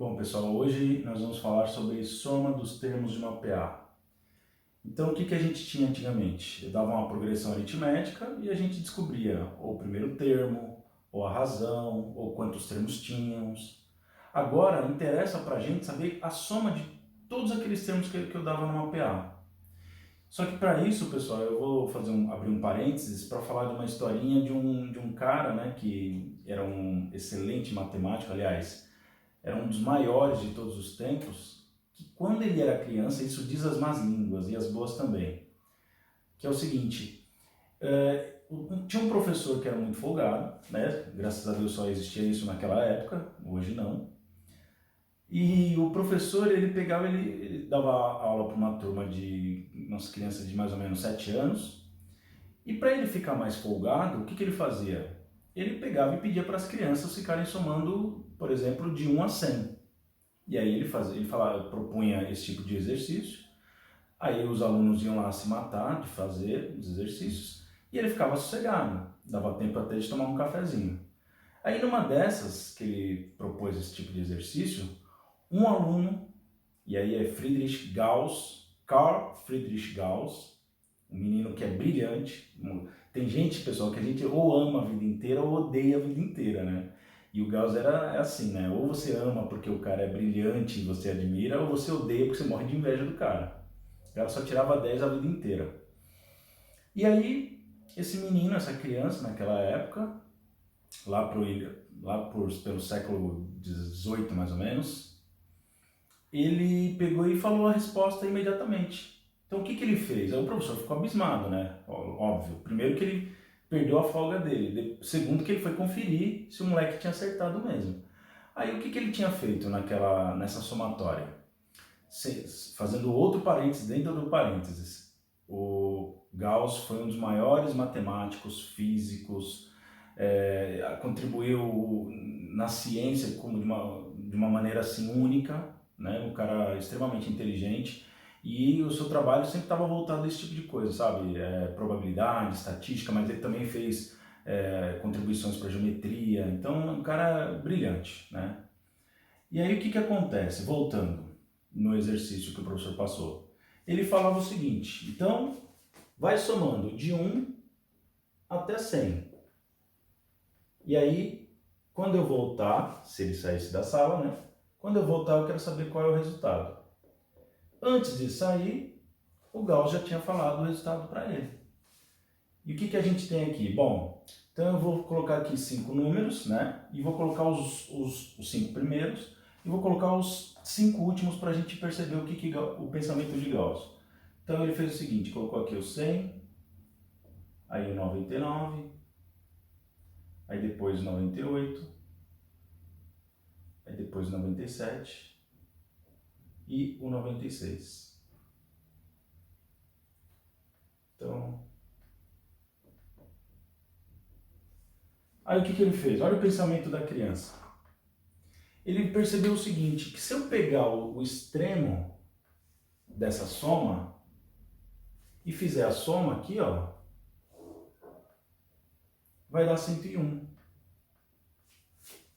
Bom, pessoal, hoje nós vamos falar sobre soma dos termos de uma PA. Então, o que a gente tinha antigamente? Eu dava uma progressão aritmética e a gente descobria ou o primeiro termo, ou a razão, ou quantos termos tínhamos. Agora, interessa para a gente saber a soma de todos aqueles termos que eu dava numa PA. Só que para isso, pessoal, eu vou abrir um parênteses para falar de uma historinha de um cara, né, que era um excelente matemático, aliás, era um dos maiores de todos os tempos, que quando ele era criança, isso diz as más línguas e as boas também, que é o seguinte, tinha um professor que era muito folgado, né? Graças a Deus só existia isso naquela época, hoje não, e o professor, ele dava aula para uma turma de umas crianças de mais ou menos 7 anos, e para ele ficar mais folgado, o que ele fazia? Ele pegava e pedia para as crianças ficarem somando, por exemplo, de 1 a 100. E aí propunha esse tipo de exercício, aí os alunos iam lá se matar de fazer os exercícios, e ele ficava sossegado, dava tempo até de tomar um cafezinho. Aí numa dessas que ele propôs esse tipo de exercício, um aluno, e aí é Carl Friedrich Gauss, um menino que é brilhante. Tem gente, pessoal, que a gente ou ama a vida inteira ou odeia a vida inteira, né? E o Gauss era assim, né? Ou você ama porque o cara é brilhante e você admira, ou você odeia porque você morre de inveja do cara. O cara só tirava 10 a vida inteira. E aí, esse menino, essa criança, naquela época, pelo século XVIII, mais ou menos, ele pegou e falou a resposta imediatamente. Então o que ele fez? Aí o professor ficou abismado, né? Óbvio. Primeiro que ele perdeu a folga dele. Segundo que ele foi conferir se o moleque tinha acertado mesmo. Aí o que ele tinha feito nessa somatória? Fazendo outro parênteses dentro do parênteses. O Gauss foi um dos maiores matemáticos, físicos, contribuiu na ciência como de uma maneira assim única, né? Um cara extremamente inteligente, e o seu trabalho sempre estava voltado a esse tipo de coisa, sabe? Probabilidade, estatística, mas ele também fez contribuições para geometria, então um cara brilhante, né? E aí o que acontece? Voltando no exercício que o professor passou, ele falava o seguinte: então vai somando de 1 até 100. E aí, quando eu voltar, se ele saísse da sala, né? Quando eu voltar, eu quero saber qual é o resultado. Antes de sair, o Gauss já tinha falado o resultado para ele. E o que a gente tem aqui? Bom, então eu vou colocar aqui 5 números, né? E vou colocar os 5 primeiros e vou colocar os 5 últimos para a gente perceber o pensamento de Gauss. Então ele fez o seguinte, colocou aqui o 100, aí o 99, aí depois o 98, aí depois o 97 e o 96. Então, aí o que ele fez? Olha o pensamento da criança. Ele percebeu o seguinte, que se eu pegar o extremo dessa soma e fizer a soma aqui, ó, vai dar 101.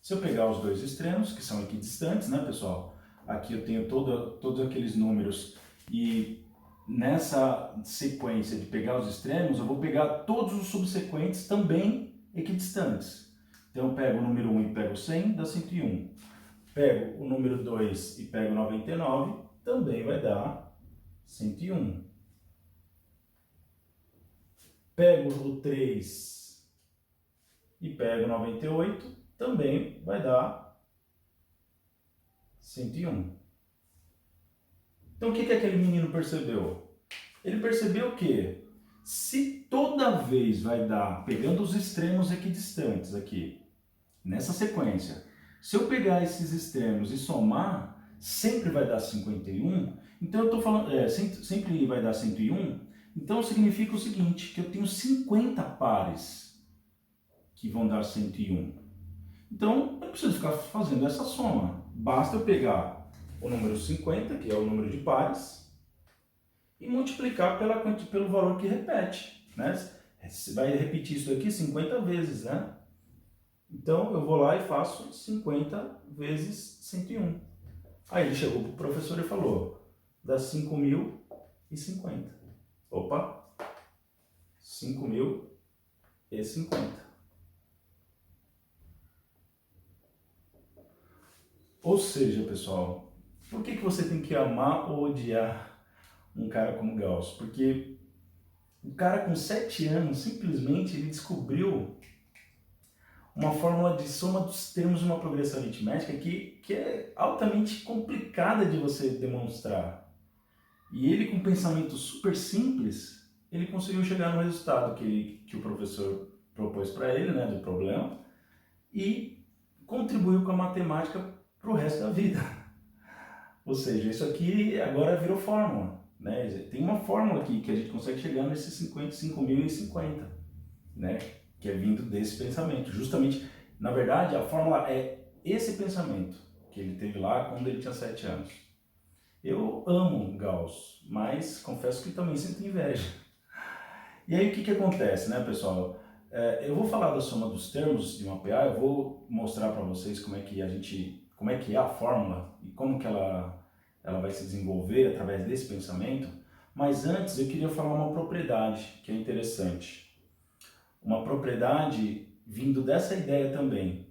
Se eu pegar os dois extremos, que são equidistantes, né, pessoal? Aqui eu tenho todos aqueles números e nessa sequência de pegar os extremos, eu vou pegar todos os subsequentes também equidistantes. Então eu pego o número 1 e pego 100, dá 101. Pego o número 2 e pego 99, também vai dar 101. Pego o 3 e pego 98, também vai dar 101. Então o que aquele menino percebeu? Ele percebeu que se toda vez vai dar, pegando os extremos equidistantes aqui, nessa sequência, se eu pegar esses extremos e somar, sempre vai dar 51, então eu estou falando, sempre vai dar 101, então significa o seguinte, que eu tenho 50 pares que vão dar 101. Então, eu não preciso ficar fazendo essa soma. Basta eu pegar o número 50, que é o número de pares, e multiplicar pelo valor que repete, né? Você vai repetir isso aqui 50 vezes, né? Então, eu vou lá e faço 50 vezes 101. Aí ele chegou pro professor e falou, dá 5.050. Opa, 5.050. Ou seja, pessoal, por que você tem que amar ou odiar um cara como Gauss? Porque o cara com 7 anos, simplesmente, ele descobriu uma fórmula de soma dos termos de uma progressão aritmética que é altamente complicada de você demonstrar. E ele, com um pensamento super simples, ele conseguiu chegar no resultado que o professor propôs para ele, né, do problema, e contribuiu com a matemática para o resto da vida. Ou seja, isso aqui agora virou fórmula. Né? Tem uma fórmula aqui que a gente consegue chegar nesses 55.050, né? Que é vindo desse pensamento. Justamente, na verdade, a fórmula é esse pensamento que ele teve lá quando ele tinha 7 anos. Eu amo Gauss, mas confesso que também sinto inveja. E aí o que acontece, né, pessoal? Eu vou falar da soma dos termos de uma PA, eu vou mostrar para vocês como é que é a fórmula e como que ela vai se desenvolver através desse pensamento. Mas antes eu queria falar uma propriedade que é interessante. Uma propriedade vindo dessa ideia também.